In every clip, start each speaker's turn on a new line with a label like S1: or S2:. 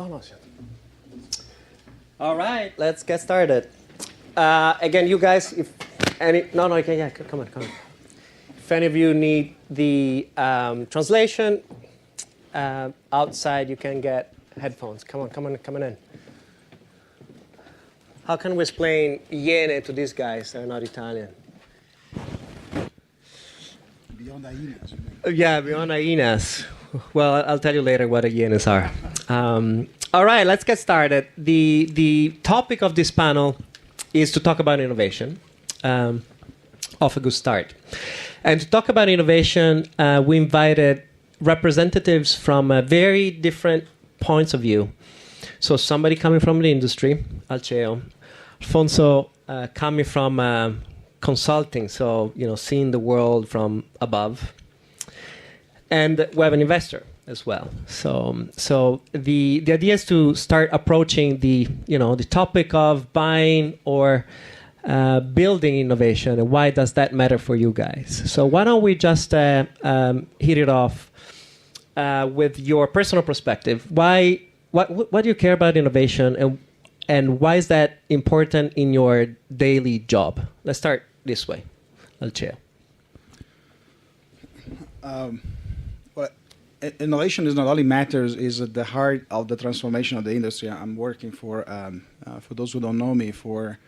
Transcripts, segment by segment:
S1: Oh, no. All right, let's get started. Again, you guys, if any, no, yeah, come on. If any of you need the translation, outside you can get headphones. Come on in. How can we explain Iene to these guys? They're not Italian.
S2: Beyond hyenas.
S1: Yeah, beyond hyenas. Well, I'll tell you later what hyenas are. All right, let's get started. The topic of this panel is to talk about innovation. Off a good start. And to talk about innovation, we invited representatives from very different points of view. So somebody coming from the industry, Alceo. Alfonso coming from consulting, so seeing the world from above. And we have an investor as well. So the idea is to start approaching the topic of buying or building innovation, and why does that matter for you guys? So why don't we just hit it off with your personal perspective? What do you care about innovation, and why is that important in your daily job? Let's start this way, Alceo.
S2: Well, innovation is not only matters, is at the heart of the transformation of the industry. I'm working for those who don't know me, for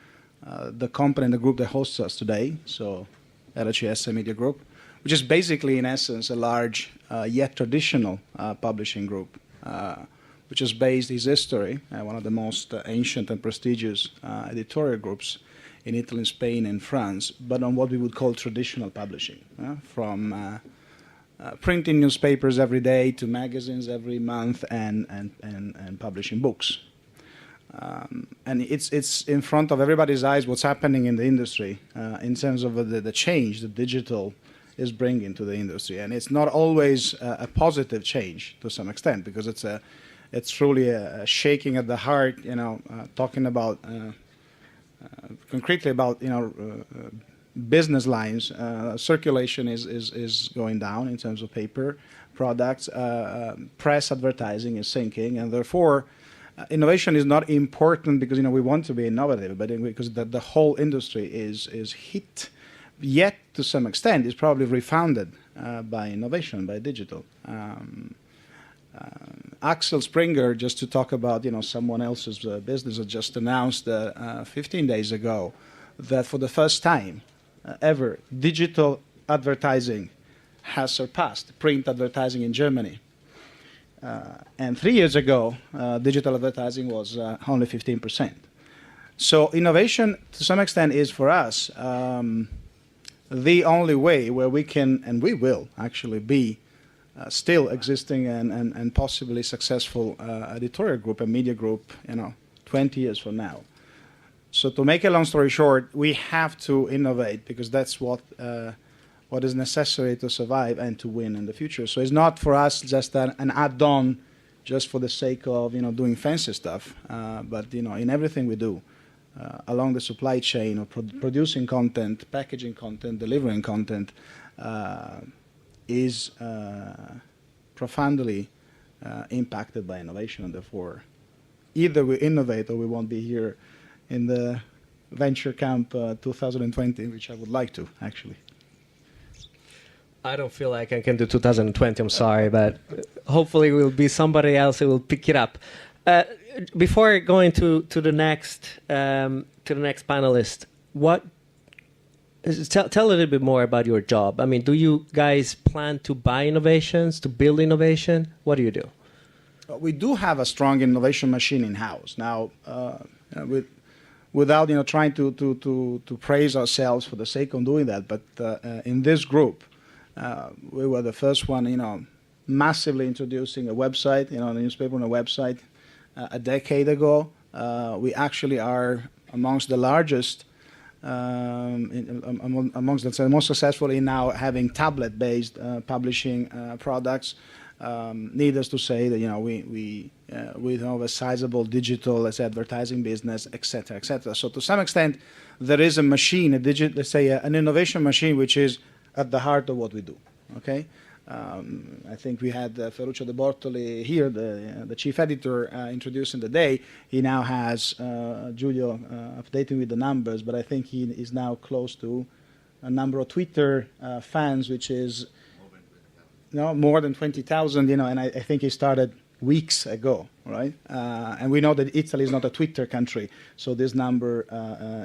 S2: the company and the group that hosts us today, so LHS MediaGroup, which is basically, in essence, a large yet traditional publishing group, which is based its history, one of the most ancient and prestigious editorial groups in Italy, Spain, and France, but on what we would call traditional publishing, from printing newspapers every day to magazines every month and publishing books. And it's in front of everybody's eyes what's happening in the industry in terms of the change that digital is bringing to the industry. And it's not always a positive change to some extent, because it's truly a shaking at the heart, talking about concretely about business lines. Circulation is going down in terms of paper products. Press advertising is sinking, and therefore innovation is not important because we want to be innovative, but because the whole industry is hit, yet to some extent is probably refounded by innovation, by digital. Axel Springer, just to talk about someone else's business, had just announced 15 days ago that for the first time ever, digital advertising has surpassed print advertising in Germany. And 3 years ago, digital advertising was only 15%. So innovation, to some extent, is for us the only way where we can, and we will actually be, still existing and possibly successful editorial group and media group, 20 years from now. So to make a long story short, we have to innovate because that's what is necessary to survive and to win in the future. So it's not for us just an add-on, just for the sake of doing fancy stuff, but in everything we do, along the supply chain of producing content, packaging content, delivering content, is profoundly impacted by innovation, and therefore either we innovate or we won't be here in the Venture Camp 2020, which I would like to, actually.
S1: I don't feel like I can do 2020, I'm sorry, but hopefully it will be somebody else who will pick it up. Before going to the next panelist, tell a little bit more about your job. I mean, do you guys plan to buy innovations, to build innovation? What do you do?
S2: We do have a strong innovation machine in-house. Now, without trying to praise ourselves for the sake of doing that, but in this group, we were the first one, massively introducing a website, a newspaper on a website a decade ago. We actually are amongst the largest, amongst the most successful in now having tablet-based publishing products. Needless to say that we have a sizable digital, let's say, advertising business, etc., etc. So to some extent, there is a machine, let's say, an innovation machine, which is at the heart of what we do. Okay, I think we had Ferruccio De Bortoli here, the chief editor, introducing the day. He now has Giulio updating with the numbers, but I think he is now close to a number of Twitter fans, which is more than 20,000. And I think he started weeks ago, right? And we know that Italy is not a Twitter country, so this number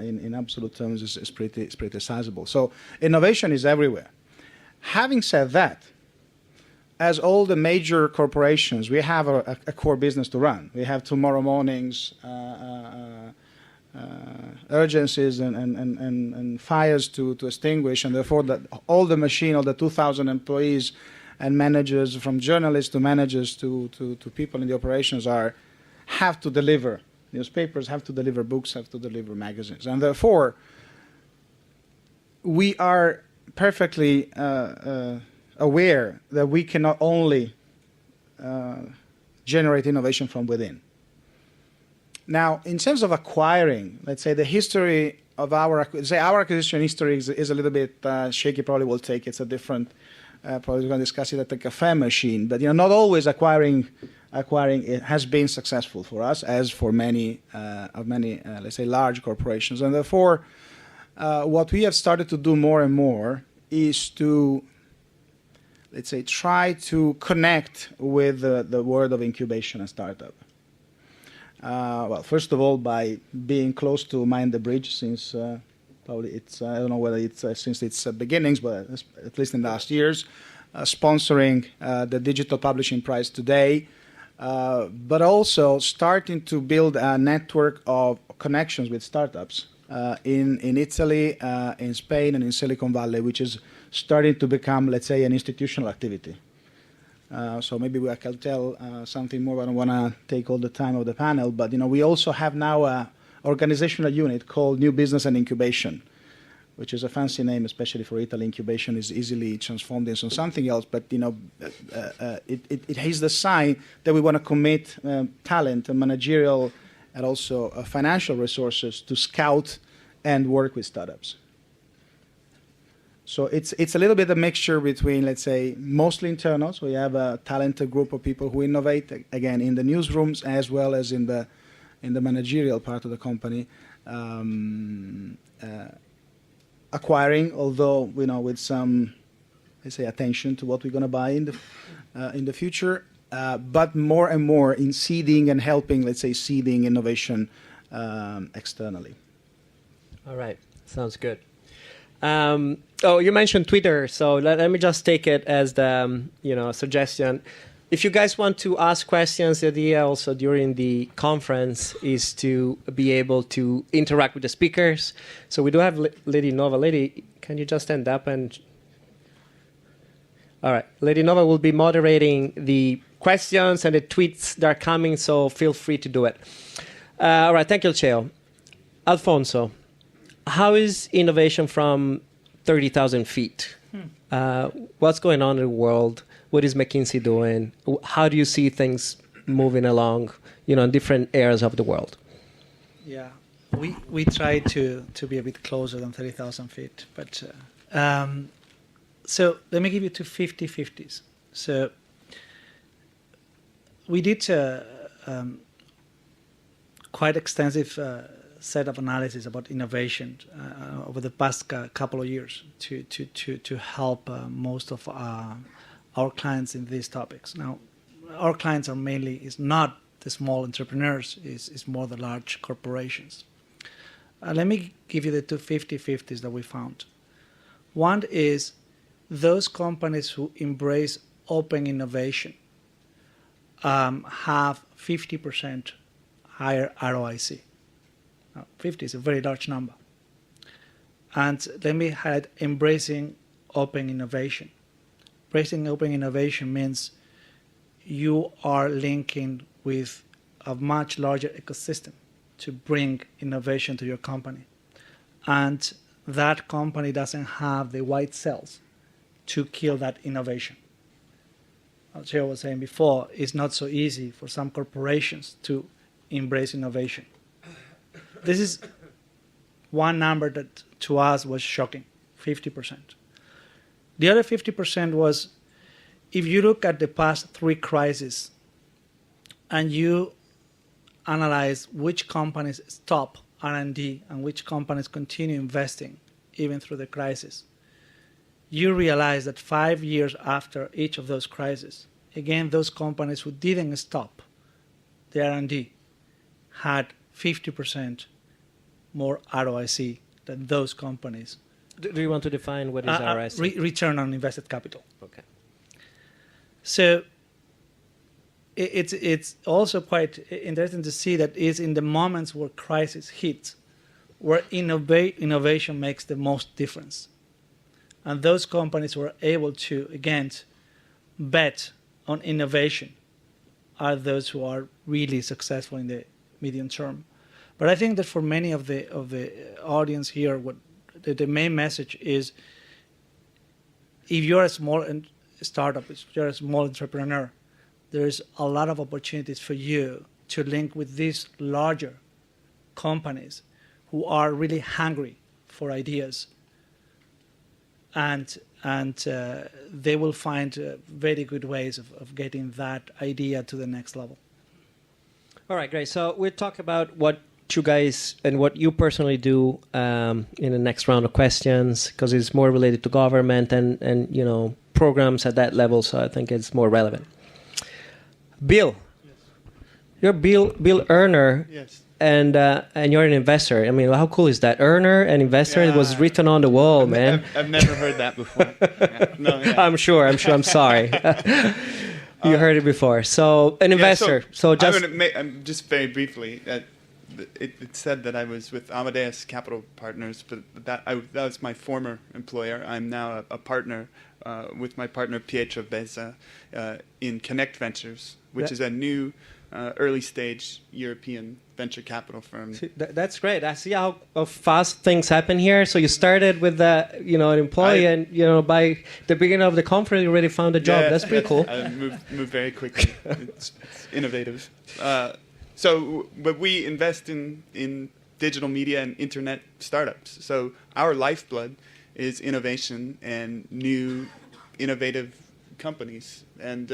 S2: in absolute terms is pretty sizable. So innovation is everywhere. Having said that, as all the major corporations, we have a core business to run. We have tomorrow morning's urgencies and fires to extinguish, and therefore that all the machine, all the 2,000 employees and managers, from journalists to managers to people in the operations, have to deliver. Newspapers have to deliver, books have to deliver, magazines. And therefore, we are perfectly aware that we cannot only generate innovation from within. Now, in terms of acquiring, let's say the history of our acquisition history is a little bit shaky. Probably will take it's a different. Probably we're going to discuss it at the cafe machine. But not always acquiring it has been successful for us, as for many let's say large corporations. And therefore, what we have started to do more and more is to, let's say, try to connect with the world of incubation and startup. Well, first of all, by being close to Mind the Bridge, since probably it's, I don't know whether it's since its beginnings, but at least in the last years, sponsoring the Digital Publishing Prize today, but also starting to build a network of connections with startups in Italy, in Spain, and in Silicon Valley, which is starting to become, let's say, an institutional activity. So maybe I can tell something more. I don't want to take all the time of the panel, but we also have now an organizational unit called New Business and Incubation, which is a fancy name, especially for Italy. Incubation is easily transformed into something else, but it has the sign that we want to commit talent and managerial and also financial resources to scout and work with startups. So it's a little bit a mixture between, let's say, mostly internal. So we have a talented group of people who innovate, again, in the newsrooms as well as in the managerial part of the company. Acquiring, although with some, let's say, attention to what we're going to buy in the future, but more and more in seeding and helping, let's say, seeding innovation externally.
S1: All right, sounds good. You mentioned Twitter, so let me just take it as the suggestion. If you guys want to ask questions, the idea also during the conference is to be able to interact with the speakers. So we do have Lady Nova. Lady, can you just stand up and... All right. Lady Nova will be moderating the questions and the tweets that are coming, so feel free to do it. All right. Thank you, Alceo. Alfonso, how is innovation from 30,000 feet? What's going on in the world? What is McKinsey doing? How do you see things moving along, in different areas of the world?
S3: Yeah, we try to be a bit closer than 30,000 feet. But so let me give you two 50-50s. So we did quite extensive set of analysis about innovation over the past couple of years to help most of our clients in these topics. Now, our clients are mainly is not the small entrepreneurs, is more the large corporations. Let me give you the two 50-50s that we found. One is those companies who embrace open innovation have 50% higher ROIC. Now, 50 is a very large number. And let me highlight embracing open innovation. Embracing open innovation means you are linking with a much larger ecosystem to bring innovation to your company. And that company doesn't have the white cells to kill that innovation. As I was saying before, it's not so easy for some corporations to embrace innovation. This is one number that to us was shocking, 50%. The other 50% was if you look at the past 3 crises and you analyze which companies stop R&D and which companies continue investing even through the crisis, you realize that 5 years after each of those crises, again, those companies who didn't stop the R&D had 50% more ROIC than those companies.
S1: Do you want to define what is ROIC?
S3: Return on invested capital.
S1: Okay.
S3: So it's also quite interesting to see that it's in the moments where crisis hits where innovation makes the most difference. And those companies were able to, again, bet on innovation are those who are really successful in the medium term. But I think that for many of the audience here, what the main message is, if you're a small startup, if you're a small entrepreneur, there's a lot of opportunities for you to link with these larger companies who are really hungry for ideas, and they will find very good ways of getting that idea to the next level.
S1: All right, great. So we'll talk about what you guys and what you personally do in the next round of questions, because it's more related to government and you know, programs at that level. So I think it's more relevant. Bill, yes. You're Bill Earner. Yes. And you're an investor. I mean, how cool is that? Earner and investor. Yeah. It was written on the wall, man.
S4: I've never heard that before. Yeah. No, yeah.
S1: I'm sure. I'm sorry. You heard it before. So an investor. So
S4: just very briefly, it said that I was with Amadeus Capital Partners, but that was my former employer. I'm now a partner with my partner Pietro Bezza in Connect Ventures, which is a new early stage European venture capital firm.
S1: That's great. I see how fast things happen here. So you started with an employee, and by the beginning of the conference, you already found a job. That's pretty cool.
S4: I moved very quickly. It's innovative. But we invest in digital media and internet startups. So our lifeblood is innovation and new innovative companies, and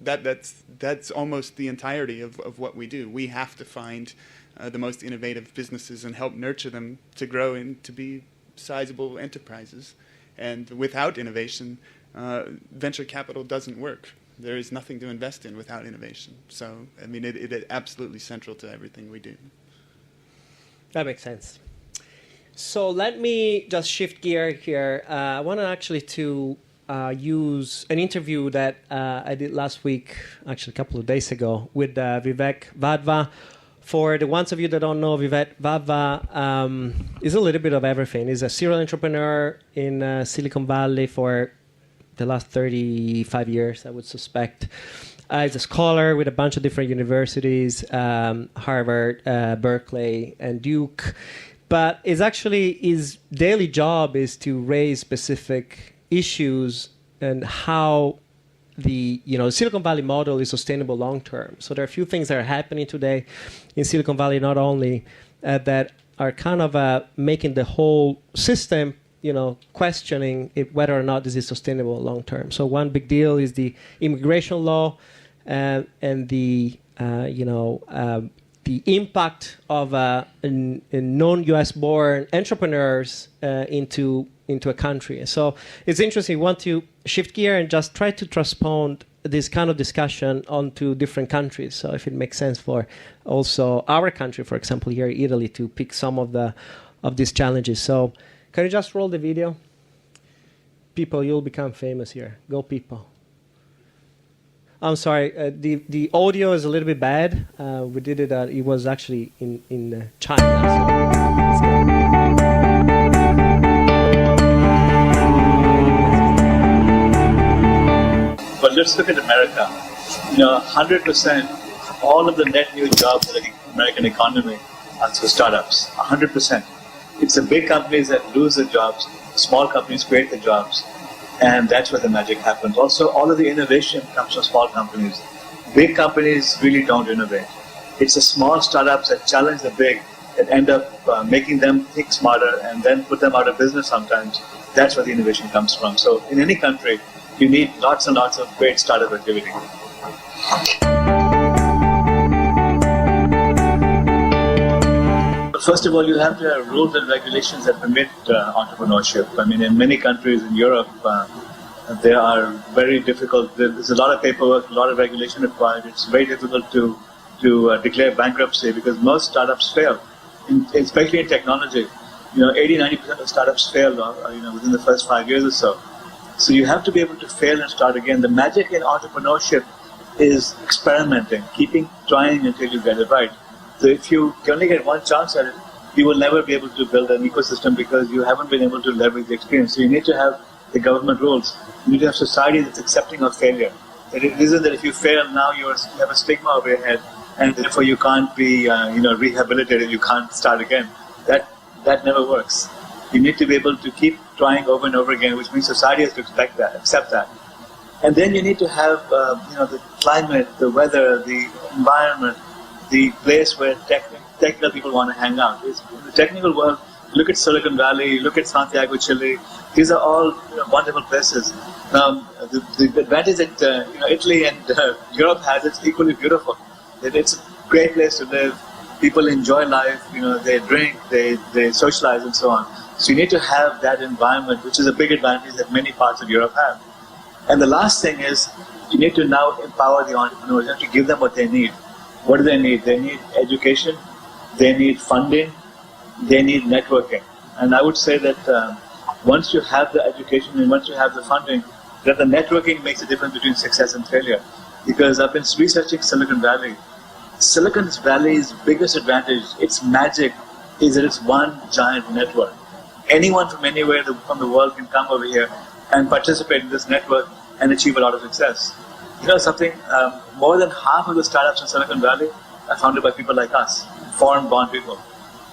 S4: that's almost the entirety of what we do. We have to find the most innovative businesses and help nurture them to grow and to be sizable enterprises. And without innovation, venture capital doesn't work. There is nothing to invest in without innovation. So, I mean, it is absolutely central to everything we do.
S1: That makes sense. So let me just shift gear here. I want to actually use an interview that I did last week, actually a couple of days ago, with Vivek Wadhwa. For the ones of you that don't know, Vivek Wadhwa is a little bit of everything. He's a serial entrepreneur in Silicon Valley for the last 35 years, I would suspect. He's a scholar with a bunch of different universities, Harvard, Berkeley, and Duke. But his daily job is to raise specific issues and how the Silicon Valley model is sustainable long term. So there are a few things that are happening today in Silicon Valley, not only that are kind of making the whole system, questioning whether or not this is sustainable long term. So one big deal is the immigration law and the impact of non-US born entrepreneurs into a country. So it's interesting. We want to shift gear and just try to transpond this kind of discussion onto different countries. So if it makes sense for also our country, for example, here in Italy, to pick some of these challenges. So can you just roll the video? People, you'll become famous here. Go people. I'm sorry, the audio is a little bit bad. We did it, it was actually in China. So let's go.
S5: But let's look at America. 100%, all of the net new jobs in the American economy are through startups. 100%. It's the big companies that lose the jobs, small companies create the jobs. And that's where the magic happens. Also, all of the innovation comes from small companies. Big companies really don't innovate. It's the small startups that challenge the big that end up making them think smarter and then put them out of business sometimes. That's where the innovation comes from. So in any country, You need lots and lots of great startup activity. First of all, you have to have rules and regulations that permit entrepreneurship. I mean, in many countries in Europe, they are very difficult. There's a lot of paperwork, a lot of regulation required. It's very difficult to declare bankruptcy because most startups fail, especially in technology. 80-90% of startups fail within the first 5 years or so. So you have to be able to fail and start again. The magic in entrepreneurship is experimenting, trying until you get it right. So if you can only get one chance at it, you will never be able to build an ecosystem because you haven't been able to leverage the experience. So you need to have the government rules. You need to have society that's accepting of failure. It isn't that if you fail now you have a stigma over your head and therefore you can't be rehabilitated, you can't start again. That never works. You need to be able to keep trying over and over again, which means society has to accept that. And then you need to have the climate, the weather, the environment, the place where technical people want to hang out. In the technical world, look at Silicon Valley, look at Santiago, Chile. These are all wonderful places. The advantage that Italy and Europe has, it's equally beautiful. It's a great place to live. People enjoy life. They drink, they socialize, and so on. So you need to have that environment, which is a big advantage that many parts of Europe have. And the last thing is, you need to now empower the entrepreneurs. You have to give them what they need. What do they need? They need education, they need funding, they need networking. And I would say that once you have the education and once you have the funding, that the networking makes a difference between success and failure. Because I've been researching Silicon Valley. Silicon Valley's biggest advantage, its magic, is that it's one giant network. Anyone from anywhere from the world can come over here and participate in this network and achieve a lot of success. More than half of the startups in Silicon Valley are founded by people like us, foreign-born people,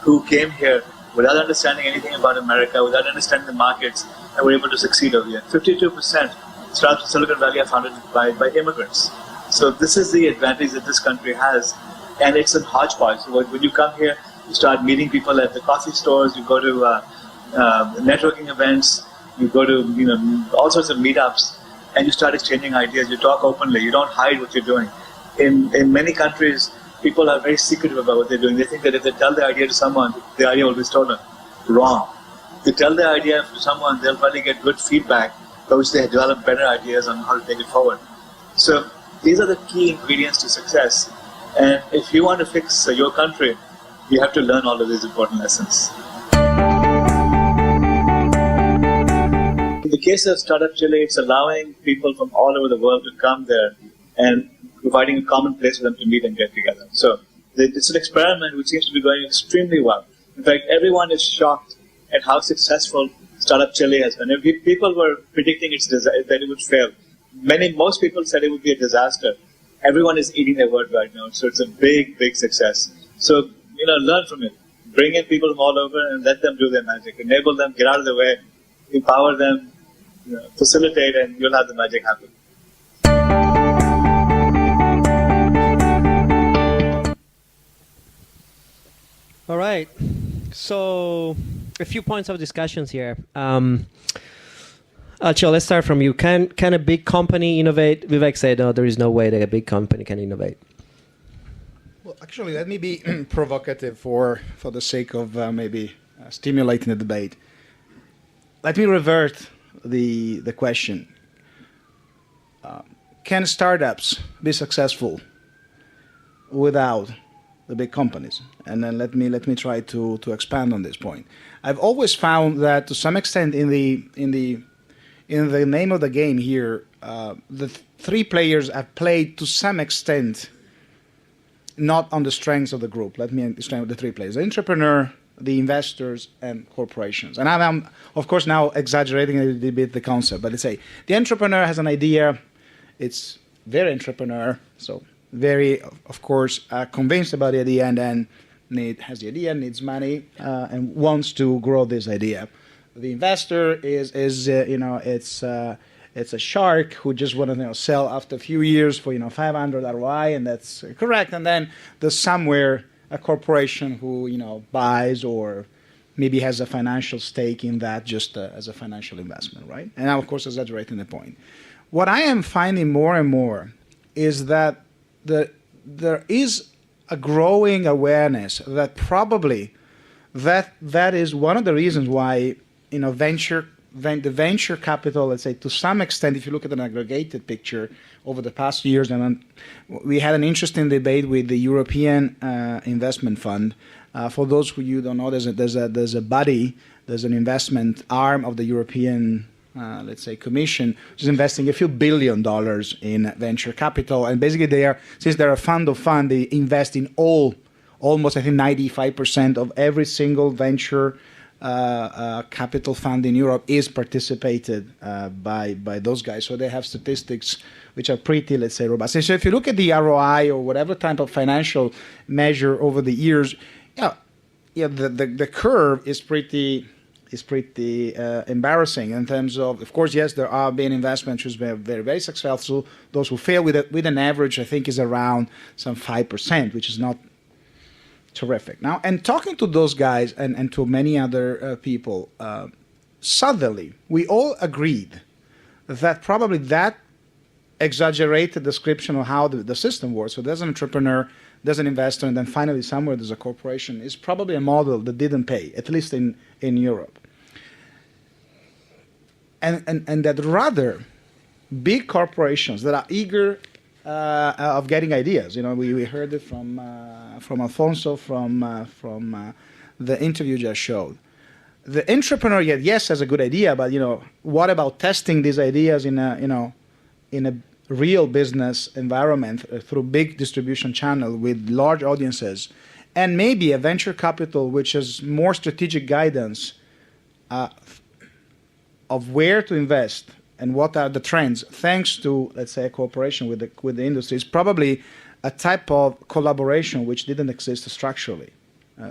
S5: who came here without understanding anything about America, without understanding the markets, and were able to succeed over here. 52% startups in Silicon Valley are founded by immigrants. So this is the advantage that this country has, and it's a hodgepodge. So when you come here, you start meeting people at the coffee stores, you go to networking events, you go to all sorts of meetups, and you start exchanging ideas. You talk openly. You don't hide what you're doing. In many countries, people are very secretive about what they're doing. They think that if they tell their idea to someone, the idea will be stolen. Wrong. If they tell their idea to someone, they'll probably get good feedback, by which they develop better ideas on how to take it forward. So these are the key ingredients to success. And if you want to fix your country, you have to learn all of these important lessons. In the case of Startup Chile, it's allowing people from all over the world to come there and providing a common place for them to meet and get together. So it's an experiment which seems to be going extremely well. In fact, everyone is shocked at how successful Startup Chile has been. People were predicting that it would fail. Most people said it would be a disaster. Everyone is eating their word right now, so it's a big, big success. So, learn from it. Bring in people from all over and let them do their magic. Enable them, get out of the way, empower them, facilitate, and you'll have the magic happen.
S1: All right. So, a few points of discussions here. Alceo, let's start from you. Can a big company innovate? Vivek said, no, there is no way that a big company can innovate.
S2: Well, actually, let me be provocative for the sake of maybe stimulating the debate. Let me revert the question. Can startups be successful without the big companies? And then let me try to expand on this point. I've always found that to some extent in the name of the game here, the three players have played to some extent not on the strengths of the group. Let me explain the three players: the entrepreneur, the investors, and corporations. And I'm of course now exaggerating a little bit the concept, but let's say the entrepreneur has an idea. It's very entrepreneur, so very, of course, convinced about the idea, and then has the idea, needs money, and wants to grow this idea. The investor is it's a shark who just want to sell after a few years for 500 ROI, and that's correct. And then there's somewhere a corporation who buys or maybe has a financial stake in that just as a financial investment, right? And I'm of course exaggerating the point. What I am finding more and more is that there is a growing awareness that probably that is one of the reasons why the venture capital, let's say, to some extent, if you look at an aggregated picture over the past years, and we had an interesting debate with the European Investment Fund. For those who you don't know, there's a body, there's an investment arm of the European, let's say, Commission, which is investing a few $1 billion in venture capital, and basically since they're a fund of fund, they invest in almost I think 95% of every single venture capital fund in Europe is participated by those guys. So they have statistics which are pretty, let's say, robust. And so if you look at the ROI or whatever type of financial measure over the years, the curve is pretty embarrassing in terms of course, yes, there are been investments which have been very, very successful. Those who fail with an average, I think, is around some 5%, which is not terrific. Now, and talking to those guys and to many other people, suddenly we all agreed that probably that exaggerated description of how the system works, so there's an entrepreneur, there's an investor, and then finally somewhere there's a corporation, is probably a model that didn't pay, at least in Europe. And that rather big corporations that are eager of getting ideas. We heard it from Alfonso from the interview you just showed. The entrepreneur, yes, has a good idea, but what about testing these ideas in a real business environment through big distribution channel with large audiences, and maybe a venture capital which has more strategic guidance of where to invest and what are the trends, thanks to, let's say, a cooperation with the industry, is probably a type of collaboration which didn't exist structurally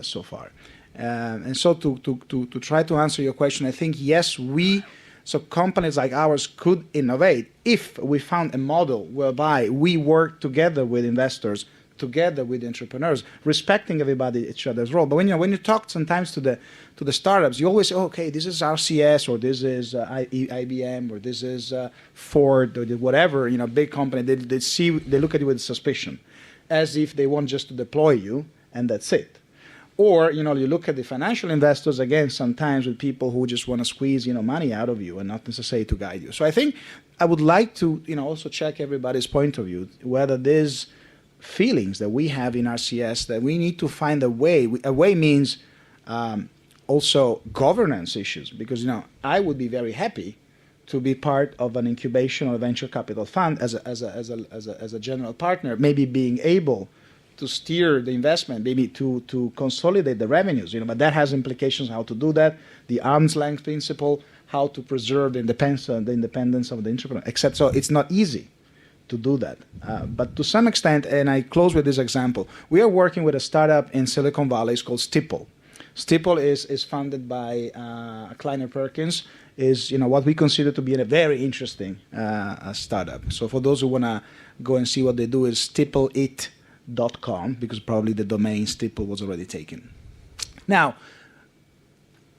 S2: so far. And so to try to answer your question, I think, yes, so companies like ours could innovate if we found a model whereby we work together with investors, together with entrepreneurs, respecting everybody each other's role. But when you talk sometimes to the startups, you always say, okay, this is RCS, or this is IBM, or this is Ford, or whatever, big company. They look at you with suspicion, as if they want just to deploy you and that's it. Or you look at the financial investors, again, sometimes with people who just want to squeeze money out of you and not necessarily to guide you. So I think I would like to also check everybody's point of view, whether these feelings that we have in RCS, that we need to find a way. A way means also governance issues, because I would be very happy to be part of an incubation or venture capital fund as a general partner, maybe being able to steer the investment, maybe to consolidate the revenues, but that has implications how to do that, the arm's length principle, how to preserve the independence of the entrepreneur, etc. So it's not easy to do that. But to some extent, and I close with this example, we are working with a startup in Silicon Valley. It's called Stipple. Stipple is funded by Kleiner Perkins, is what we consider to be a very interesting startup. So for those who want to go and see what they do, is stippleit.com, because probably the domain Stipple was already taken. Now,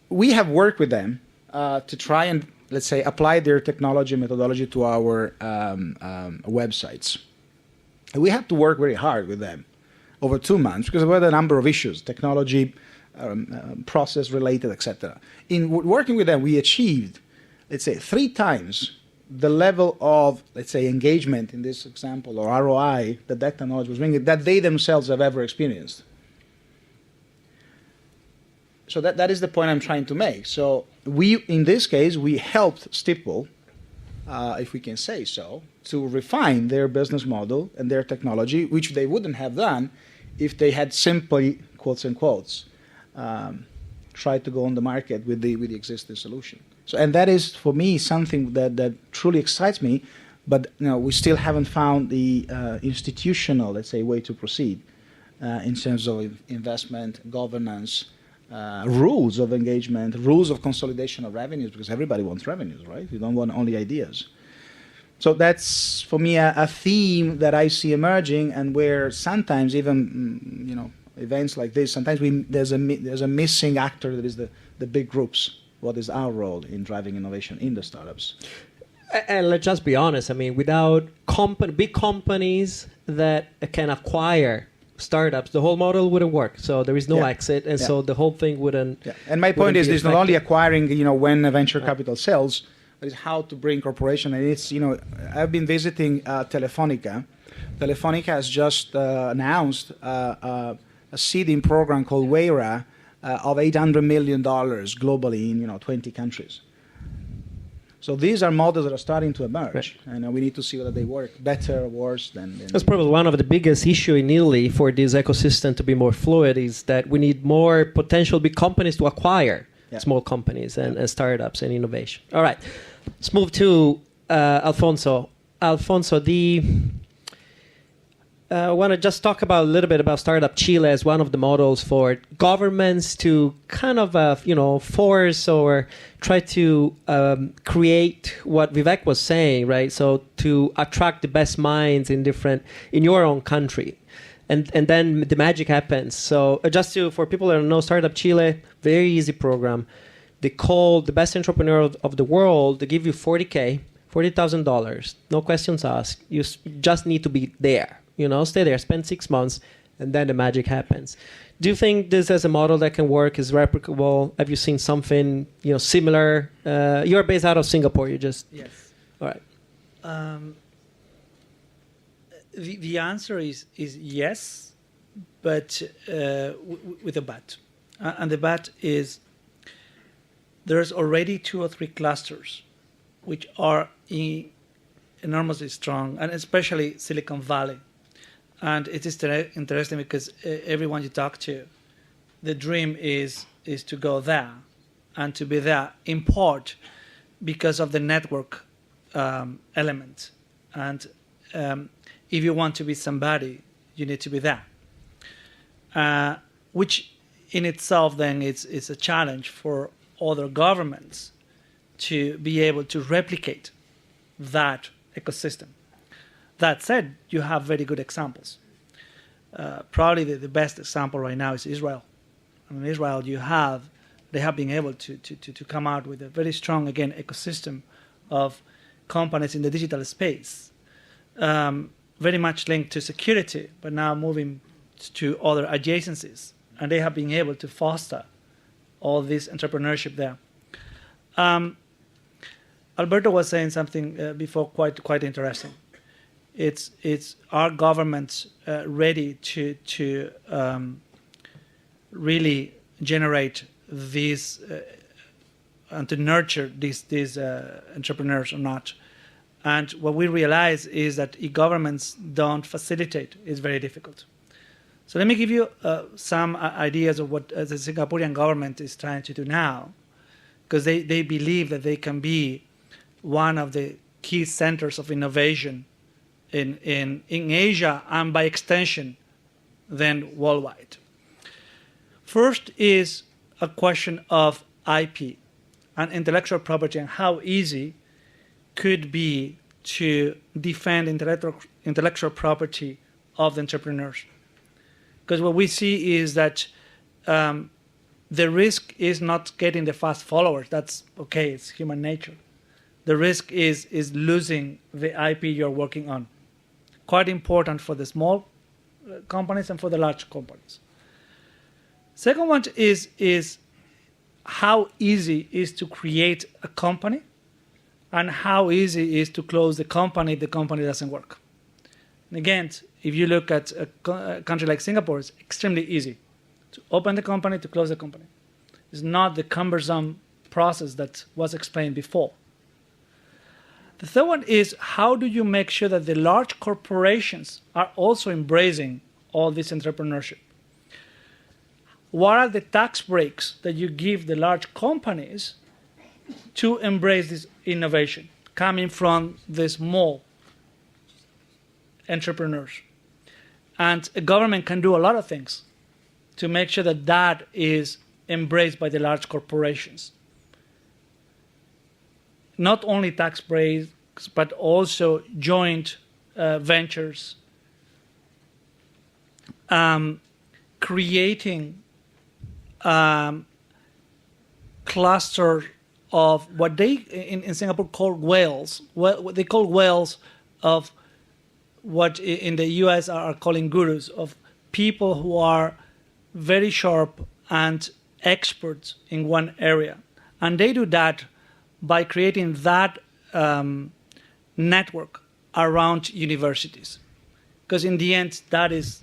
S2: we have worked with them to try and, let's say, apply their technology methodology to our websites. And we had to work very hard with them over 2 months because there were a number of issues, technology, process related, etc. In working with them, we achieved, let's say, 3 times the level of, let's say, engagement in this example, or ROI, that technology was bringing, that they themselves have ever experienced. So that is the point I'm trying to make. So in this case, we helped Stipple, if we can say so, to refine their business model and their technology, which they wouldn't have done if they had simply, quotes and quotes, tried to go on the market with the existing solution. So, and that is, for me, something that truly excites me, but we still haven't found the institutional, let's say, way to proceed in terms of investment, governance, rules of engagement, rules of consolidation of revenues, because everybody wants revenues, right? You don't want only ideas. So that's, for me, a theme that I see emerging, and where sometimes even, events like this, sometimes there's a missing actor that is the big groups. What is our role in driving innovation in the startups?
S1: And let's just be honest. I mean, without big companies that can acquire startups, the whole model wouldn't work. So there is no exit, and so the whole thing wouldn't.
S2: Yeah. And my point is, it's not only acquiring, when a venture capital sells, but it's how to bring corporation. And it's, I've been visiting Telefonica. Telefonica has just announced a seeding program called WERA of $800 million globally in 20 countries. So these are models that are starting to emerge, and we need to see whether they work better or worse than.
S1: That's probably one of the biggest issues in Italy for this ecosystem to be more fluid, is that we need more potential big companies to acquire small companies and startups and innovation. All right, let's move to Alfonso. Alfonso, I want to just talk about a little bit about Startup Chile as one of the models for governments to kind of, force or try to create what Vivek was saying, right? So to attract the best minds in your own country. And then the magic happens. So for people that don't know, Startup Chile, very easy program. They call the best entrepreneur of the world. They give you $40,000, no questions asked. You just need to be there. Stay there, spend 6 months, and then the magic happens. Do you think this as a model that can work, is replicable? Have you seen something similar? You're based out of Singapore.
S3: Yes.
S1: All right.
S3: The answer is yes, but with a but. And the but is there's already 2 or 3 clusters which are enormously strong, and especially Silicon Valley. And it is interesting because everyone you talk to, the dream is to go there and to be there in part because of the network element. And if you want to be somebody, you need to be there. Which in itself then is a challenge for other governments to be able to replicate that ecosystem. That said, you have very good examples. Probably the best example right now is Israel. In Israel, they have been able to come out with a very strong, again, ecosystem of companies in the digital space, very much linked to security, but now moving to other adjacencies. And they have been able to foster all this entrepreneurship there. Alberto was saying something before quite interesting. It's our governments ready to really generate these and to nurture these entrepreneurs or not. And what we realize is that if governments don't facilitate, it's very difficult. So let me give you some ideas of what the Singaporean government is trying to do now, because they believe that they can be one of the key centers of innovation in Asia and by extension then worldwide. First is a question of IP and intellectual property and how easy could be to defend intellectual property of the entrepreneurs. Because what we see is that the risk is not getting the fast followers. That's okay, it's human nature. The risk is losing the IP you're working on. Quite important for the small companies and for the large companies. Second one is how easy is to create a company and how easy is to close the company if the company doesn't work. And again, if you look at a country like Singapore, it's extremely easy to open the company, to close the company. It's not the cumbersome process that was explained before. The third one is how do you make sure that the large corporations are also embracing all this entrepreneurship? What are the tax breaks that you give the large companies to embrace this innovation coming from the small entrepreneurs? And a government can do a lot of things to make sure that that is embraced by the large corporations. Not only tax breaks, but also joint ventures, creating cluster of what they in Singapore call whales. What they call whales of what in the US are calling gurus, of people who are very sharp and experts in one area. And they do that by creating that network around universities. Because in the end, that is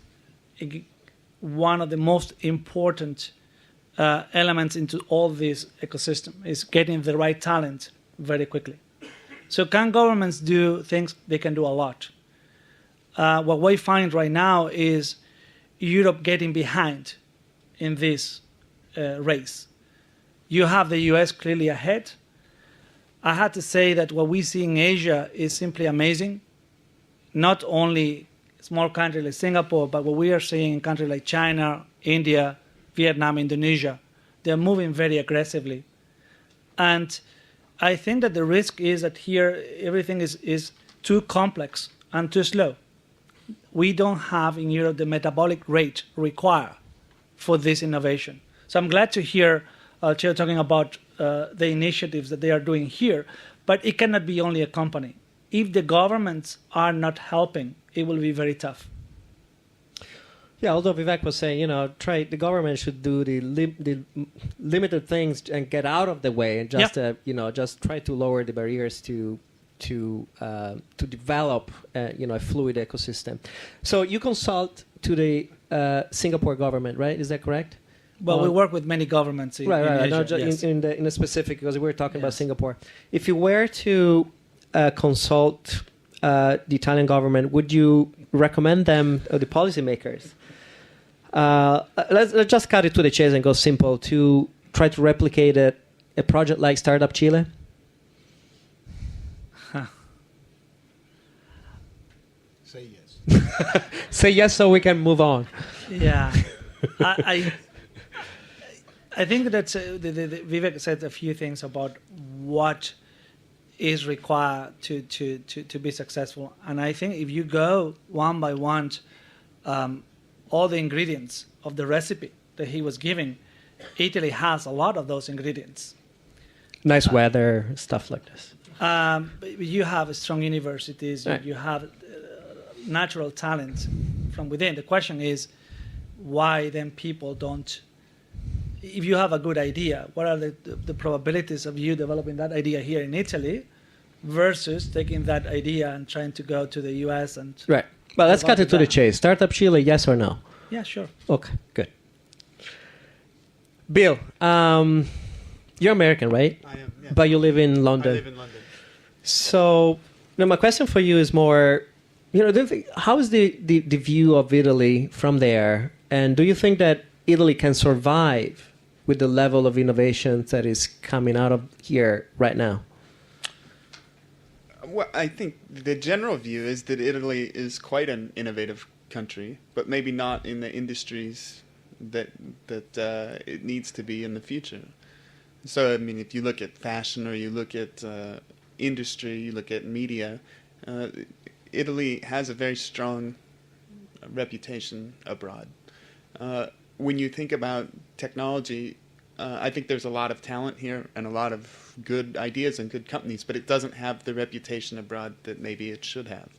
S3: one of the most important elements into all this ecosystem, is getting the right talent very quickly. So can governments do things? They can do a lot. What we find right now is Europe getting behind in this race. You have the US clearly ahead. I had to say that what we see in Asia is simply amazing. Not only small countries like Singapore, but what we are seeing in countries like China, India, Vietnam, Indonesia, they're moving very aggressively. And I think that the risk is that here everything is too complex and too slow. We don't have in Europe the metabolic rate required for this innovation. So I'm glad to hear Alceo talking about the initiatives that they are doing here, but it cannot be only a company. If the governments are not helping, it will be very tough.
S1: Yeah, although Vivek was saying, the government should do the limited things and get out of the way and just, just try to lower the barriers to develop, a fluid ecosystem. So you consult to the Singapore government, right? Is that correct?
S3: Well, we work with many governments in Asia.
S1: No,
S3: yes.
S1: in a specific, because we were talking about Singapore. If you were to consult the Italian government, would you recommend them, or the policymakers, let's just cut it to the chase and go simple, to try to replicate a project like Startup Chile?
S2: Say yes.
S1: Say yes so we can move on.
S3: Yeah. I think that Vivek said a few things about what is required to be successful. And I think if you go one by one, all the ingredients of the recipe that he was giving, Italy has a lot of those ingredients.
S1: Nice weather, stuff like this.
S3: You have strong universities,
S1: right.
S3: You have natural talent from within. The question is, why then people don't? If you have a good idea, what are the probabilities of you developing that idea here in Italy versus taking that idea and trying to go to the US and...
S1: Right. Well, let's cut it to the chase. Startup Chile, yes or no?
S3: Yeah, sure.
S1: Okay, good. Bill, you're American, right?
S4: I am, yeah.
S1: But you live in London.
S4: I live in London.
S1: So, my question for you is more, how is the view of Italy from there? And do you think that Italy can survive with the level of innovation that is coming out of here right now?
S4: Well, I think the general view is that Italy is quite an innovative country, but maybe not in the industries that it needs to be in the future. So, I mean, if you look at fashion or you look at industry, you look at media, Italy has a very strong reputation abroad. When you think about technology, I think there's a lot of talent here and a lot of good ideas and good companies, but it doesn't have the reputation abroad that maybe it should have.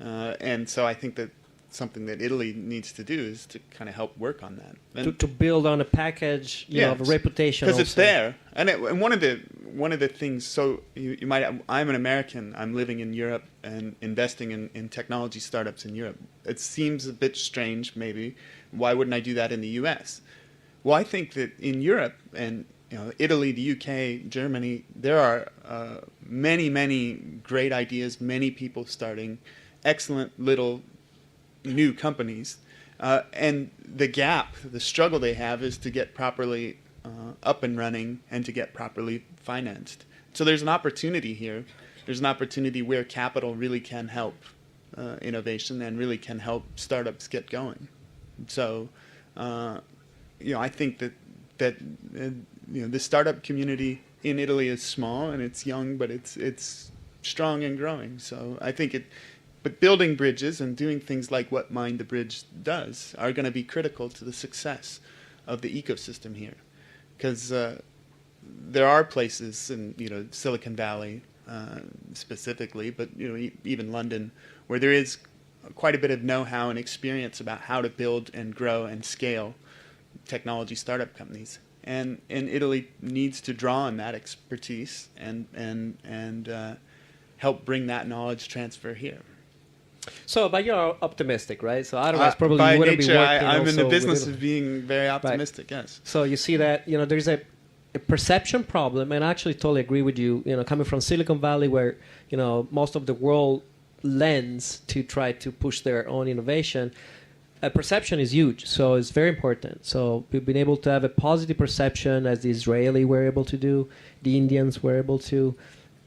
S4: And so I think that something that Italy needs to do is to kind of help work on that. And
S1: to build on a package, of a reputation.
S4: Because it's there. And one of the things, so you might, I'm an American, I'm living in Europe and investing in technology startups in Europe. It seems a bit strange, maybe. Why wouldn't I do that in the US? Well, I think that in Europe and Italy, the UK, Germany, there are many, many great ideas, many people starting excellent little new companies. And the struggle they have is to get properly up and running and to get properly financed. So there's an opportunity here. There's an opportunity where capital really can help innovation and really can help startups get going. So, I think that the startup community in Italy is small and it's young, but it's strong and growing. So I think but building bridges and doing things like what Mind the Bridge does are going to be critical to the success of the ecosystem here. Because there are places in Silicon Valley specifically, but even London, where there is quite a bit of know-how and experience about how to build and grow and scale technology startup companies. And Italy needs to draw on that expertise and help bring that knowledge transfer here.
S1: So, but you're optimistic, right? So otherwise, probably
S4: by
S1: you wouldn't
S4: nature,
S1: be working.
S4: I'm in the
S1: also
S4: business
S1: with
S4: of being very optimistic.
S1: Right.
S4: Yes.
S1: So you see that there's a perception problem, and I actually totally agree with you. Coming from Silicon Valley, where most of the world lends to try to push their own innovation. Perception is huge, so it's very important. So we've been able to have a positive perception, as the Israeli were able to do, the Indians were able to,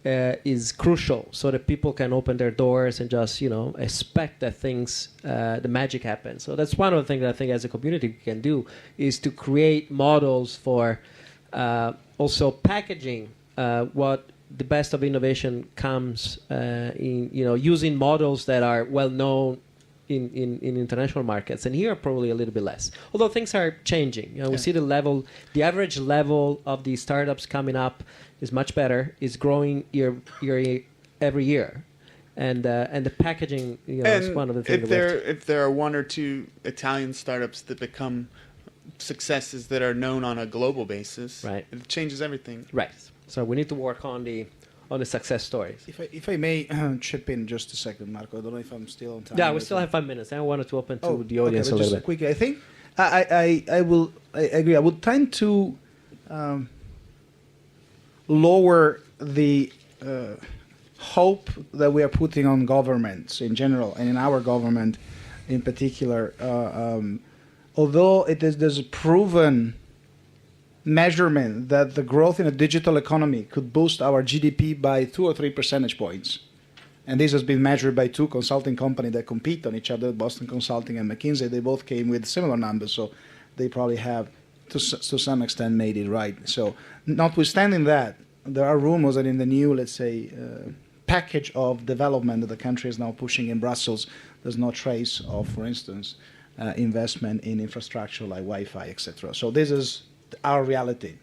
S1: is crucial, so that people can open their doors and just expect that things, the magic happens. So that's one of the things that I think as a community we can do, is to create models for also packaging what the best of innovation comes in using models that are well known in international markets, and here probably a little bit less. Although things are changing, we see the average level of the startups coming up is much better, is growing every year, and the packaging is one of the things.
S4: If there are one or two Italian startups that become successes that are known on a global basis,
S1: right,
S4: it changes everything.
S1: Right. So we need to work on the success stories.
S2: If I may chip in just a second, Marco. I don't know if I'm still on time.
S1: Yeah, we still have 5 minutes. I wanted to open to the audience a little bit.
S2: Quickly, I think I agree. I would tend to lower the hope that we are putting on governments in general, and in our government in particular. Although there's a proven measurement that the growth in a digital economy could boost our GDP by 2 or 3 percentage points. And this has been measured by two consulting companies that compete on each other, Boston Consulting and McKinsey. They both came with similar numbers, so they probably have, to some extent, made it right. So notwithstanding that, there are rumors that in the new, let's say, package of development that the country is now pushing in Brussels, there's no trace of, for instance, investment in infrastructure like Wi-Fi, etc. So this is our reality.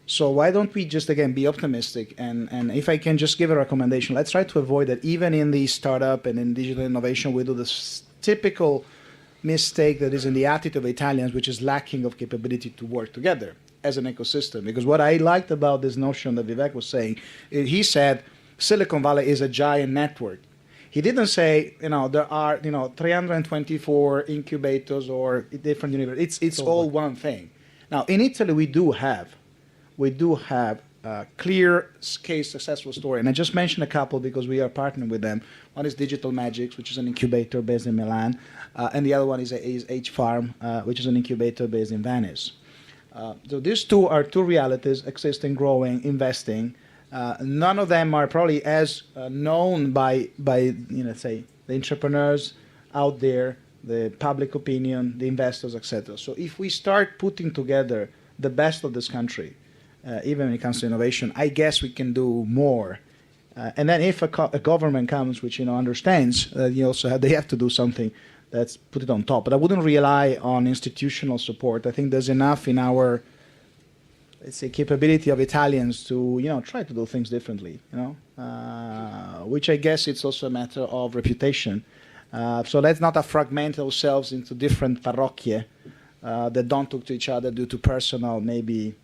S2: So why don't we just, again, be optimistic? And if I can just give a recommendation, let's try to avoid that even in the startup and in digital innovation, we do this typical mistake that is in the attitude of Italians, which is lacking of capability to work together as an ecosystem. Because what I liked about this notion that Vivek was saying, he said Silicon Valley is a giant network. He didn't say, there are, 324 incubators or different universities. It's all one thing. Now, in Italy, we do have a clear case successful story. And I just mentioned a couple because we are partnering with them. One is Digital Magics, which is an incubator based in Milan. And the other one is H-Farm, which is an incubator based in Venice. So these two are two realities, existing, growing, investing. None of them are probably as known by say, the entrepreneurs out there, the public opinion, the investors, etc. So if we start putting together the best of this country, even when it comes to innovation, I guess we can do more. And then if a government comes which understands that they have to do something, let's put it on top. But I wouldn't rely on institutional support. I think there's enough in our, let's say, capability of Italians to try to do things differently. Which I guess it's also a matter of reputation. So let's not fragment ourselves into different parrocchie that don't talk to each other due to personal maybe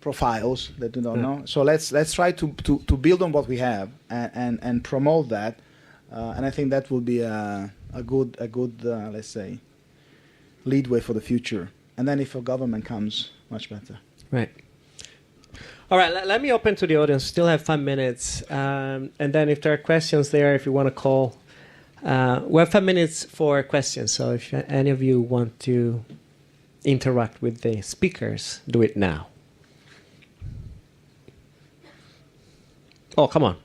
S2: profiles that do not know. So let's try to build on what we have and promote that, and I think that will be a good let's say leadway for the future. And then if a government comes, much better.
S1: Right. All right, let me open to the audience. Still have 5 minutes. And then if there are questions there, if you want to call. We have 5 minutes for questions. So if any of you want to interact with the speakers, do it now. Oh, come on.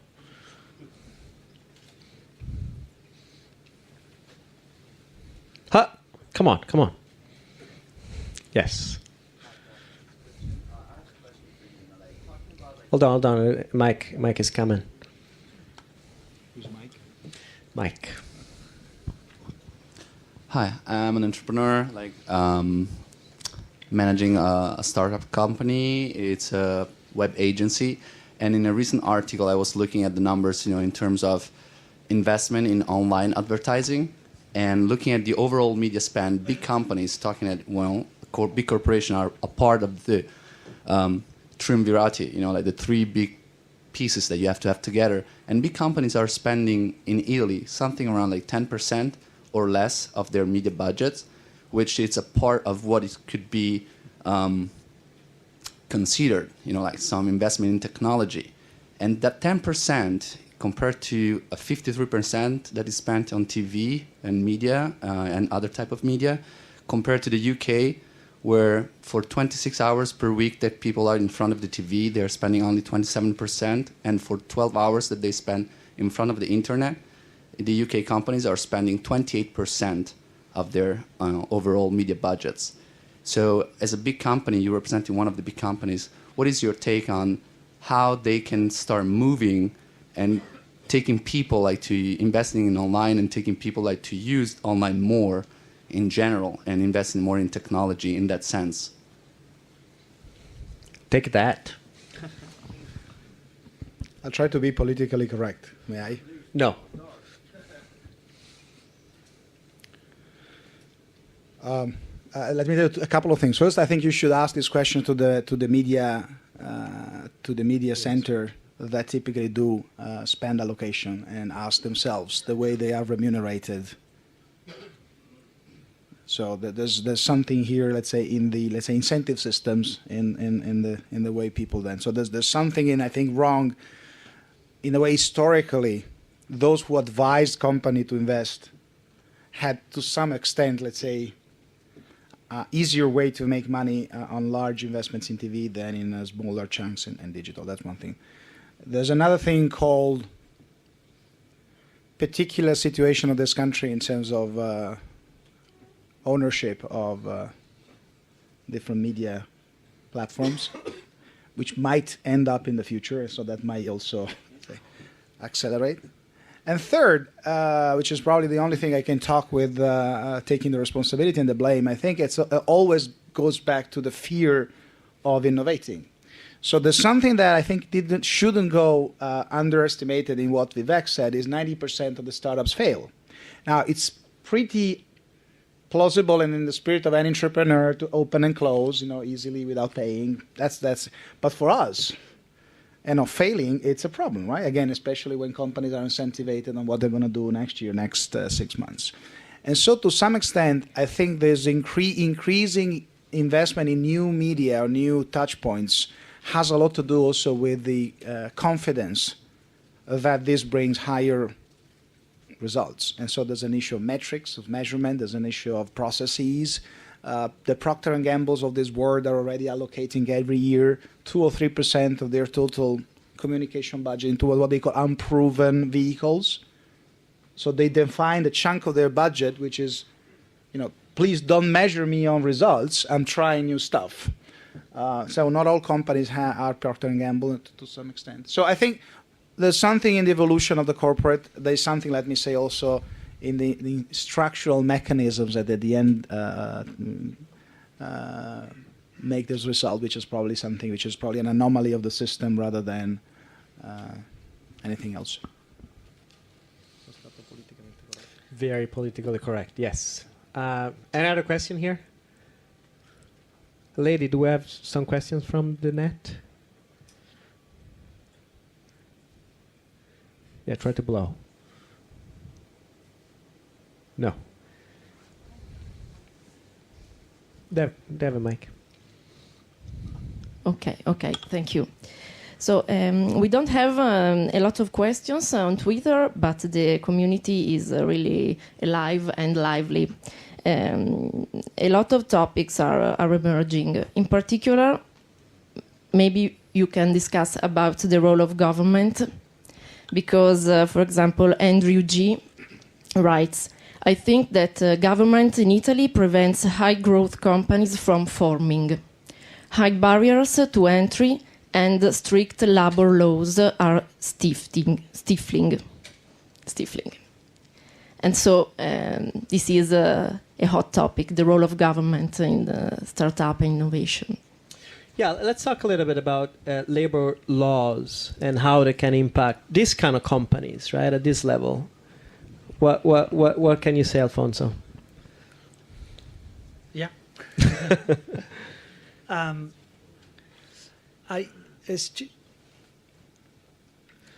S1: Huh? Come on. Yes. Hold on. Mike is coming.
S2: Who's Mike?
S1: Mike.
S6: Hi, I'm an entrepreneur. managing a startup company. It's a web agency. And in a recent article, I was looking at the numbers, in terms of investment in online advertising and looking at the overall media spend. Big companies, talking at, big corporations are a part of the triumvirate, like the three big pieces that you have to have together. And big companies are spending in Italy something around like 10% or less of their media budgets, which is a part of what it could be considered, like some investment in technology. And that 10% compared to a 53% that is spent on TV and media and other type of media, compared to the UK, where for 26 hours per week that people are in front of the TV, they're spending only 27%, and for 12 hours that they spend in front of the internet, the UK companies are spending 28% of their overall media budgets. So as a big company, you're representing one of the big companies, what is your take on how they can start moving and taking people like to investing in online and taking people like to use online more in general and investing more in technology in that sense?
S1: Take that.
S2: I'll try to be politically correct. May I?
S1: No.
S2: Let me do a couple of things. First, I think you should ask this question to the media center that typically do spend allocation, and ask themselves the way they are remunerated. So there's something here, let's say, in the incentive systems in the way people then. So there's something I think wrong in a way. Historically, those who advised company to invest had to some extent, let's say, easier way to make money on large investments in TV than in smaller chunks in digital. That's one thing. There's another thing called particular situation of this country in terms of ownership of different media platforms, which might end up in the future, so that might also accelerate. And third, which is probably the only thing I can talk with taking the responsibility and the blame, I think it always goes back to the fear of innovating. So there's something that I think shouldn't go underestimated in what Vivek said, is 90% of the startups fail. Now, it's pretty plausible and in the spirit of an entrepreneur to open and close, easily without paying. But for us, failing, it's a problem, right? Again, especially when companies are incentivized on what they're going to do next year, next 6 months. And so to some extent, I think there's increasing investment in new media or new touch points has a lot to do also with the confidence that this brings higher results. And so there's an issue of metrics, of measurement, there's an issue of processes. The Procter & Gambles of this world are already allocating every year 2 or 3% of their total communication budget into what they call unproven vehicles. So they define a chunk of their budget, which is, please don't measure me on results, I'm trying new stuff. So not all companies are Procter & Gamble to some extent. So I think there's something in the evolution of the corporate. There's something, let me say, also in the structural mechanisms that at the end make this result, which is probably something which is probably an anomaly of the system rather than anything else.
S1: Very politically correct, yes. Any other question here? Lady, do we have some questions from the net? Yeah, try to blow. No. They have a mic.
S7: Okay, thank you. So we don't have a lot of questions on Twitter, but the community is really alive and lively. A lot of topics are emerging. In particular, maybe you can discuss about the role of government, because, for example, Andrew G. writes, I think that government in Italy prevents high-growth companies from forming. High barriers to entry and strict labor laws are stifling. And so this is a hot topic, the role of government in the startup and innovation.
S1: Yeah, let's talk a little bit about labor laws and how they can impact this kind of companies, right, at this level. What can you say, Alfonso?
S3: Yeah.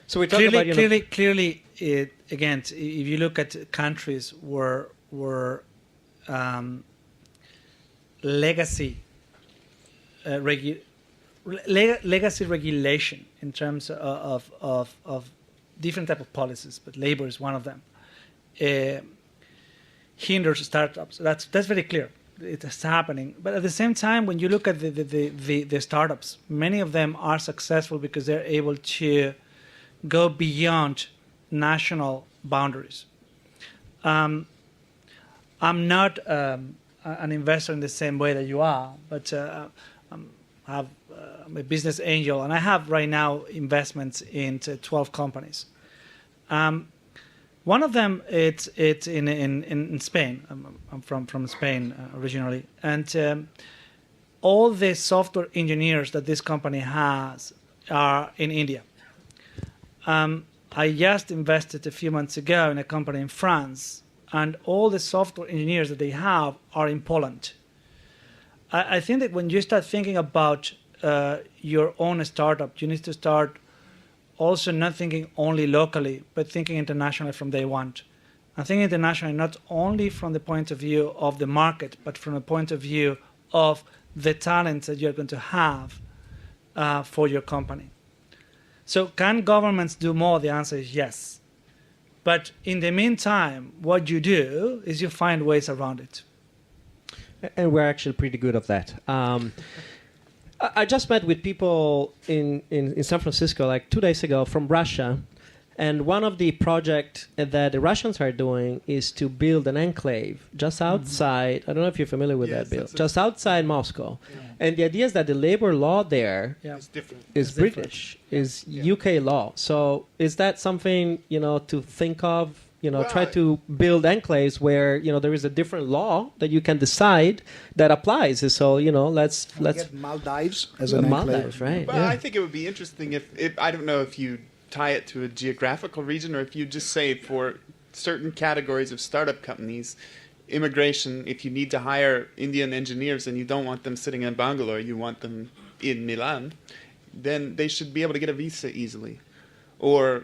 S1: So we're talking about
S3: clearly. Again, if you look at countries where legacy regulation in terms of different type of policies, but labor is one of them, hinders startups. That's very clear. It's happening. But at the same time, when you look at the startups, many of them are successful because they're able to go beyond national boundaries. I'm not an investor in the same way that you are, but I'm a business angel, and I have right now investments into 12 companies. One of them, it's in Spain. I'm from Spain originally, and all the software engineers that this company has are in India. I just invested a few months ago in a company in France, and all the software engineers that they have are in Poland. I think that when you start thinking about your own startup, you need to start also not thinking only locally, but thinking internationally from day one. And thinking internationally not only from the point of view of the market, but from the point of view of the talents that you're going to have for your company. So can governments do more? The answer is yes. But in the meantime, what you do is you find ways around it.
S1: And we're actually pretty good at that. I just met with people in San Francisco like 2 days ago from Russia. And one of the projects that the Russians are doing is to build an enclave just outside. I don't know if you're familiar with that, Bill. Just outside Moscow. Yeah. And the idea is that the labor law there
S4: is different.
S1: Is British, is UK law. So is that something, to think of? Try to build enclaves where, there is a different law that you can decide that applies. So, let's
S2: get Maldives as an
S1: Maldives, right?
S4: Well, I think it would be interesting if I don't know if you tie it to a geographical region or if you just say for certain categories of startup companies, immigration, if you need to hire Indian engineers and you don't want them sitting in Bangalore, you want them in Milan, then they should be able to get a visa easily. Or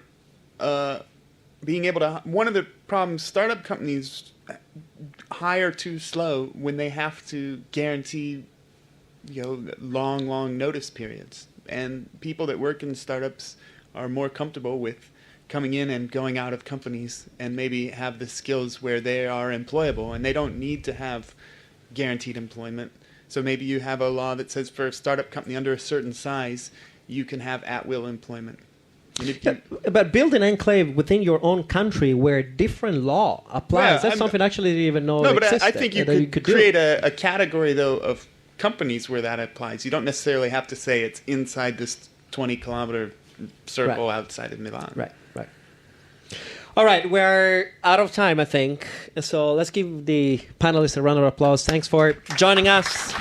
S4: being able to, one of the problems, startup companies hire too slow when they have to guarantee, long notice periods. And people that work in startups are more comfortable with coming in and going out of companies and maybe have the skills where they are employable and they don't need to have guaranteed employment. So maybe you have a law that says for a startup company under a certain size, you can have at-will employment.
S1: But build an enclave within your own country where different law applies. That's something actually I didn't even know existed.
S4: But I think you could create a category, though, of companies where that applies. You don't necessarily have to say it's inside this 20-kilometer circle outside of Milan.
S1: Right. All right, we're out of time, I think. So let's give the panelists a round of applause. Thanks for joining us.